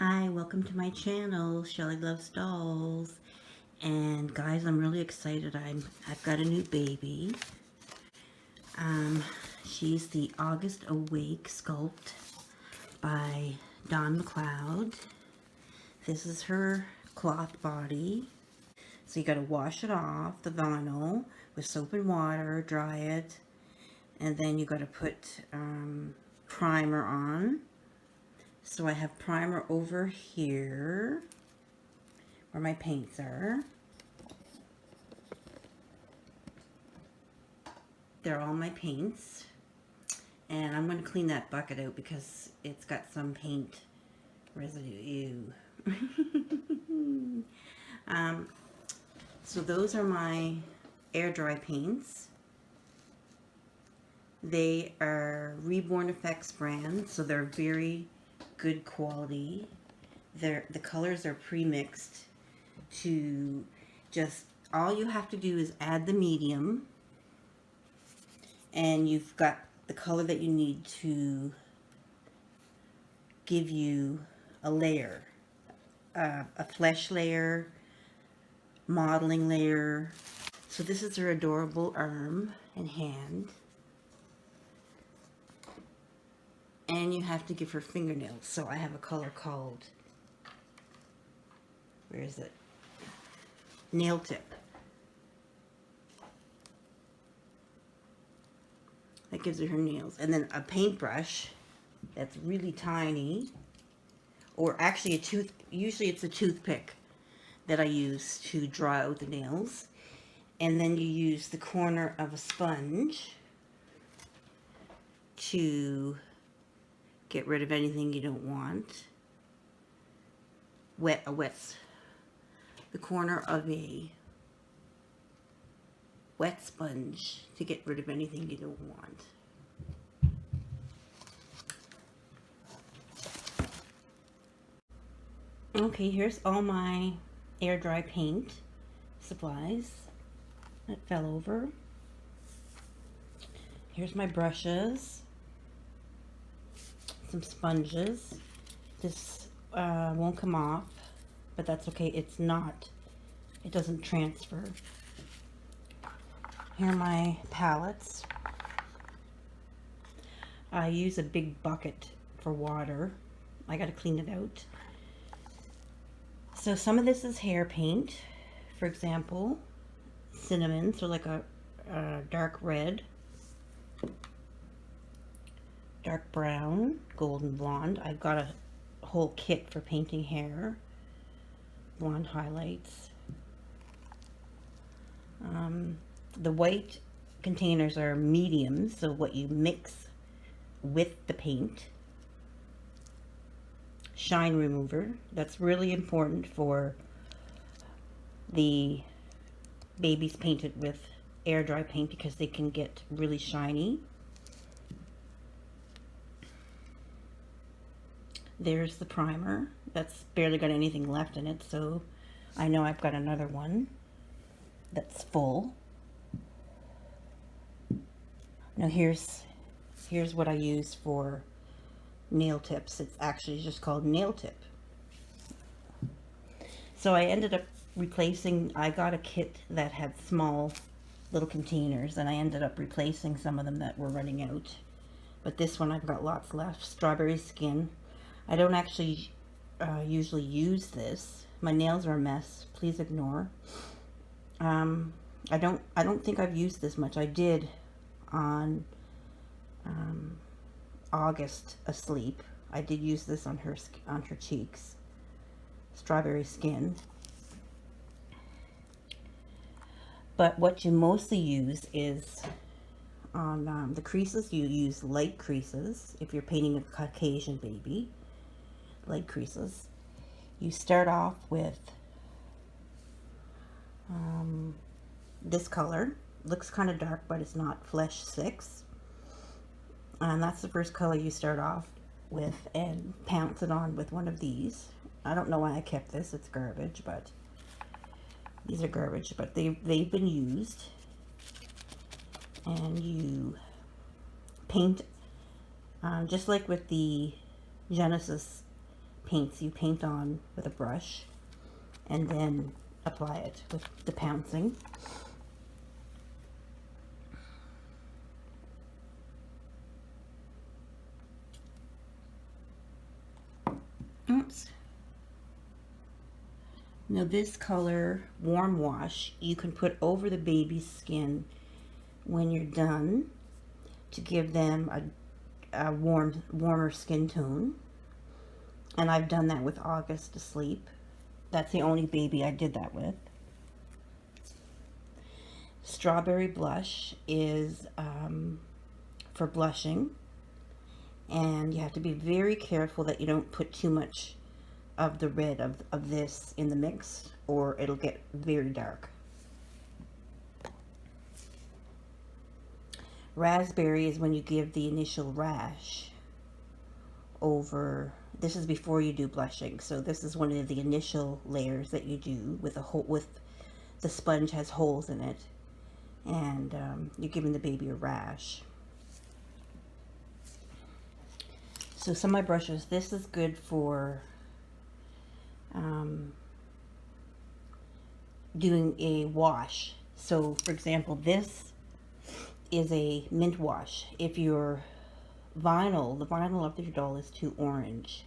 Hi, welcome to my channel, Shelly Loves Dolls. And guys, I'm really excited. I've got a new baby. She's the August Awake sculpt by Dawn McLeod. This is her cloth body. So you got to wash it off, the vinyl, with soap and water, dry it, and then you got to put primer on. So I have primer over here where my paints are. They're all my paints. And I'm going to clean that bucket out because it's got some paint residue. Ew. So those are my air dry paints. They are RebornFX brand, so they're very good quality. The colors are pre-mixed to just, all you have to do is add the medium and you've got the color that you need to give you a layer, a flesh layer, modeling layer. So this is her adorable arm and hand. And you have to give her fingernails. So I have a color called, where is it? Nail tip. That gives her her nails. And then a paintbrush that's really tiny. Or actually usually it's a toothpick that I use to draw out the nails. And then you use the corner of a sponge to get rid of anything you don't want. The corner of a wet sponge to get rid of anything you don't want. Okay, here's all my air dry paint supplies that fell over. Here's my brushes, some sponges. This won't come off, but that's okay. It doesn't transfer. Here are my palettes. I use a big bucket for water. I gotta clean it out. So some of this is hair paint. For example, cinnamon, so like a dark red, dark brown, golden blonde. I've got a whole kit for painting hair. Blonde highlights. The white containers are mediums, so what you mix with the paint. Shine remover. That's really important for the babies painted with air dry paint because they can get really shiny. There's the primer. That's barely got anything left in it, so I know I've got another one that's full. Now here's what I use for nail tips. It's actually just called nail tip. So I ended up replacing, I got a kit that had small little containers and I ended up replacing some of them that were running out. But this one I've got lots left. Strawberry skin. I don't actually usually use this. My nails are a mess. Please ignore. I don't think I've used this much. I did on August asleep. I did use this on her cheeks. Strawberry skin. But what you mostly use is on the creases. You use light creases if you're painting a Caucasian baby. Light creases. You start off with this color. Looks kind of dark, but it's not. Flesh 6. And that's the first color you start off with, and pounce it on with one of these. I don't know why I kept this. It's garbage, but these are garbage, but they've been used. And you paint just like with the Genesis paints you paint on with a brush and then apply it with the pouncing. Oops. Now this color, Warm Wash, you can put over the baby's skin when you're done to give them a warmer skin tone. And I've done that with August to sleep. That's the only baby I did that with. Strawberry Blush is for blushing. And you have to be very careful that you don't put too much of the red of this in the mix, or it'll get very dark. Raspberry is when you give the initial rash over. This is before you do blushing, so this is one of the initial layers that you do with the sponge has holes in it, and you're giving the baby a rash. So some of my brushes, this is good for doing a wash. So for example, this is a mint wash. If your the vinyl of your doll is too orange,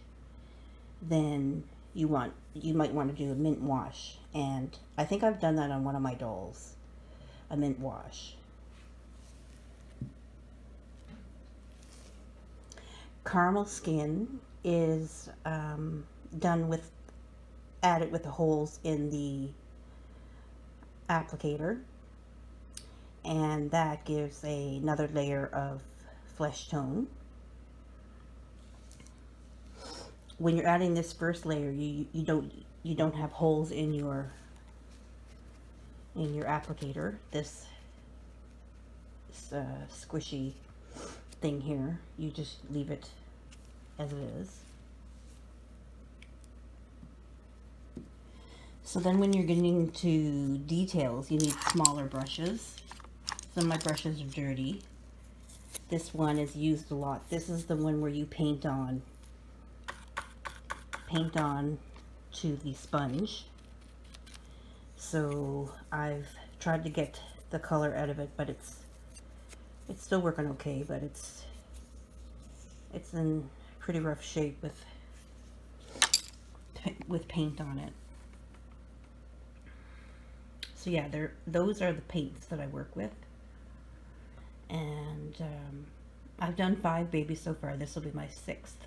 then you might want to do a mint wash. And I think I've done that on one of my dolls, a mint wash. Caramel Skin is done with, added with the holes in the applicator, and that gives another layer of flesh tone. When you're adding this first layer, you don't have holes in your applicator. This squishy thing here, you just leave it as it is. So then when you're getting into details, you need smaller brushes. Some of my brushes are dirty. This one is used a lot. This is the one where you paint on to the sponge. So I've tried to get the color out of it, but it's still working okay, but it's in pretty rough shape with paint on it. So yeah, those are the paints that I work with. And I've done 5 babies so far. This will be my 6th.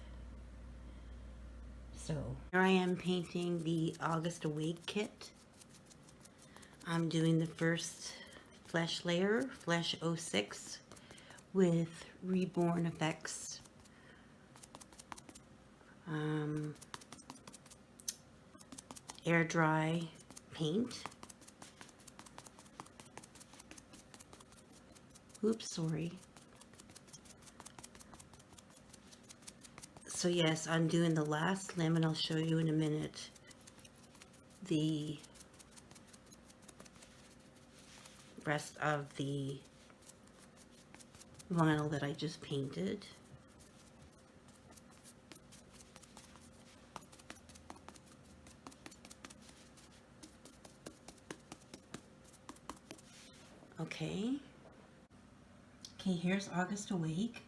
So here I am painting the August Awake kit. I'm doing the first flesh layer, Flesh 06, with RebornFX Air Dry Paint. Oops, sorry. So yes, I'm doing the last limb, and I'll show you in a minute the rest of the vinyl that I just painted. Okay, here's August Awake,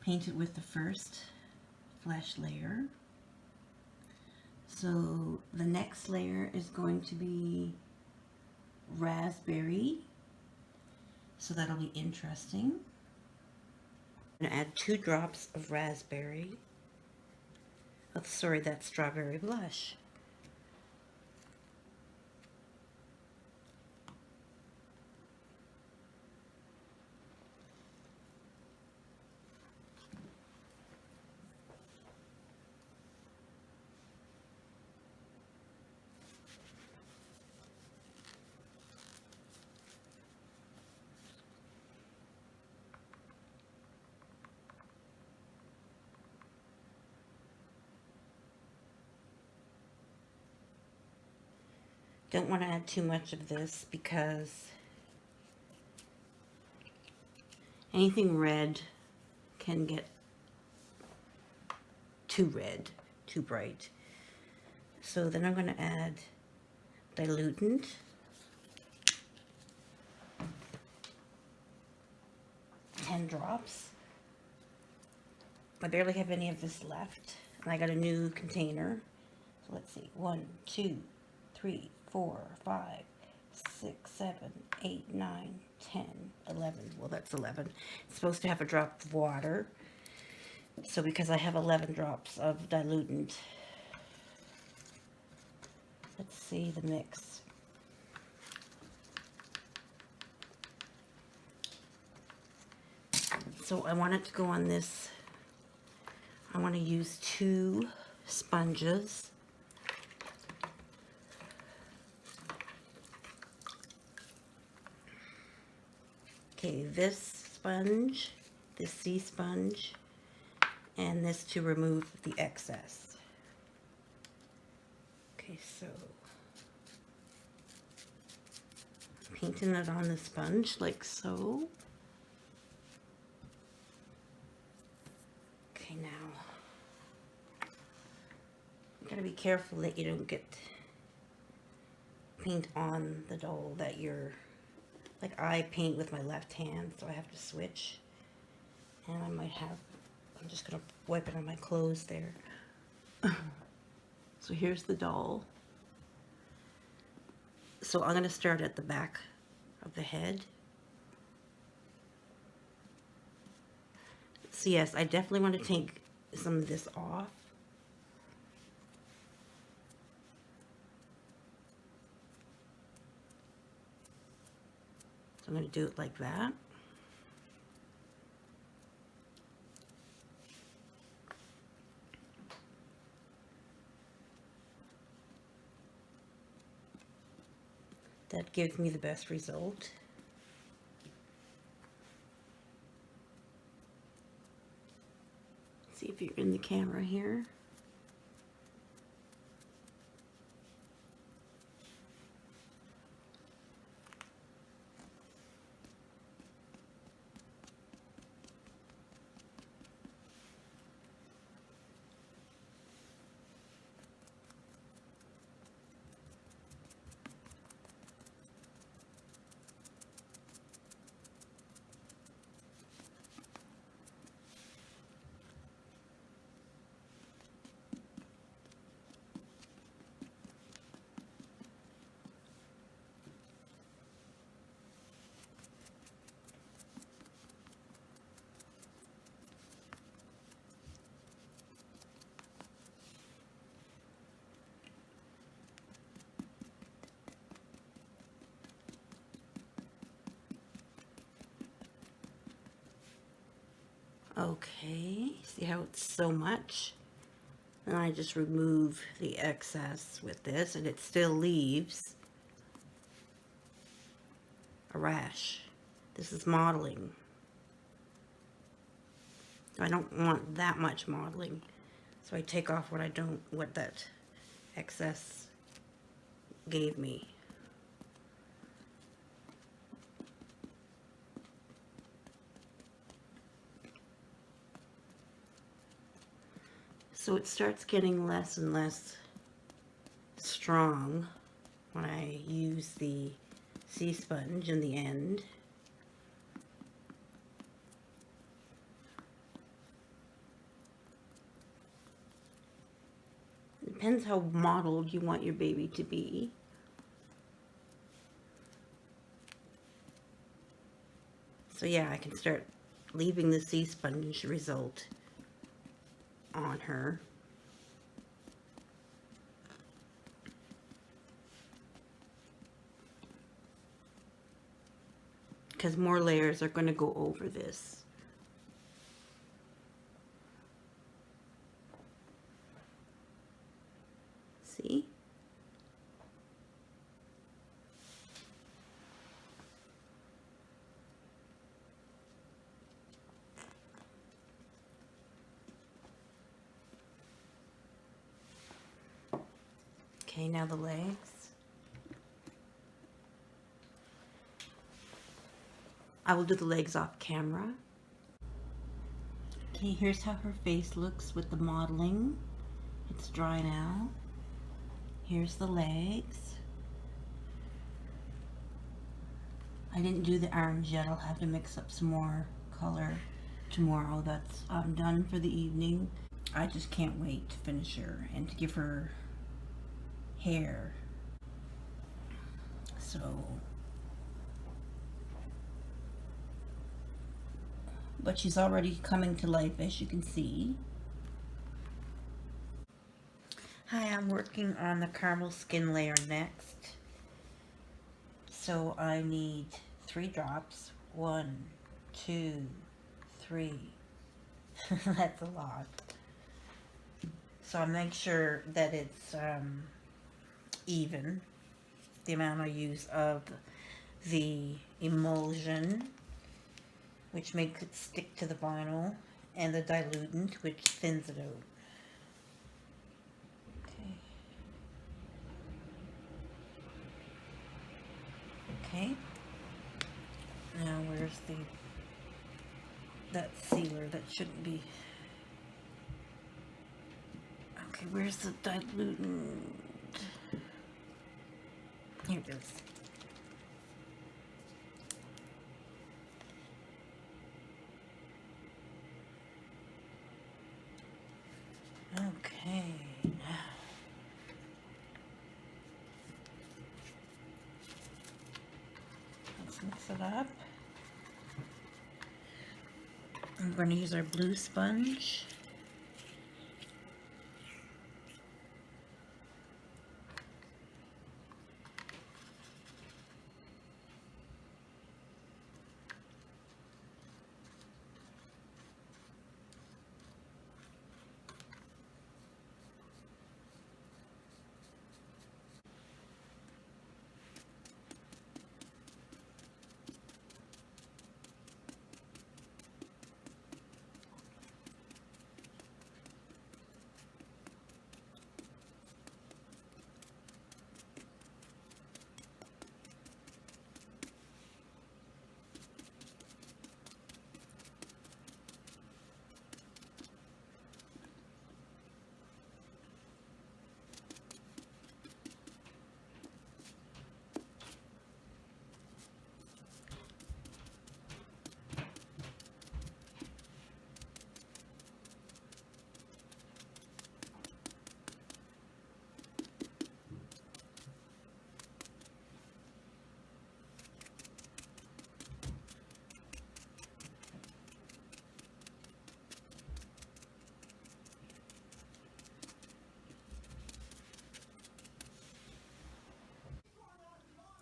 painted with the first flesh layer. So the next layer is going to be raspberry, so that'll be interesting. I'm going to add 2 drops of raspberry. Oh, sorry, that's strawberry blush. Don't want to add too much of this because anything red can get too red. too bright. So then I'm going to add dilutant. Ten drops. I barely have any of this left, and I got a new container. So let's see, 1, 2, 3, 4, 5, 6, 7, 8, 9, 10, 11. Well, that's 11. It's supposed to have a drop of water. So because I have 11 drops of dilutant, let's see the mix. So I want it to go on this. I want to use 2 sponges. Okay, this sponge, this sea sponge, and this to remove the excess. Okay, so painting it on the sponge like so. Okay, now you gotta be careful that you don't get paint on the doll that you're, like I paint with my left hand, so I have to switch, and I might have, I'm just gonna wipe it on my clothes there. So here's the doll. So I'm gonna start at the back of the head. So yes, I definitely want to take some of this off. So I'm going to do it like that. That gives me the best result. See if you're in the camera here. Okay, see how it's so much? And I just remove the excess with this, and it still leaves a rash. This is modeling. I don't want that much modeling, so I take off what that excess gave me. So it starts getting less and less strong when I use the sea sponge in the end. It depends how modeled you want your baby to be. So yeah, I can start leaving the sea sponge result on her. Because more layers are going to go over this. See? Okay, now the legs. I will do the legs off camera. Okay, here's how her face looks with the modeling. It's dry now. Here's the legs. I didn't do the orange yet. I'll have to mix up some more color tomorrow. That's done for the evening. I just can't wait to finish her and to give her hair. So, but she's already coming to life, as you can see. Hi, I'm working on the caramel skin layer next. So I need 3 drops. 1, 2, 3. That's a lot. So I make sure that it's even, the amount I use of the emulsion, which makes it stick to the vinyl, and the dilutant, which thins it out. Okay. Now where's that sealer? That shouldn't be. Okay, where's the dilutant? Here it is. Okay. Let's mix it up. I'm going to use our blue sponge.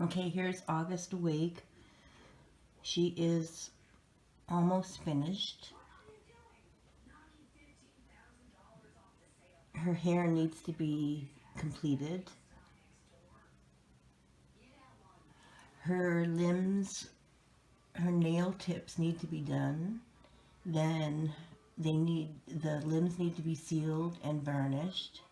Okay, here's August Awake. She is almost finished. Her hair needs to be completed. Her limbs, her nail tips need to be done. Then the limbs need to be sealed and varnished.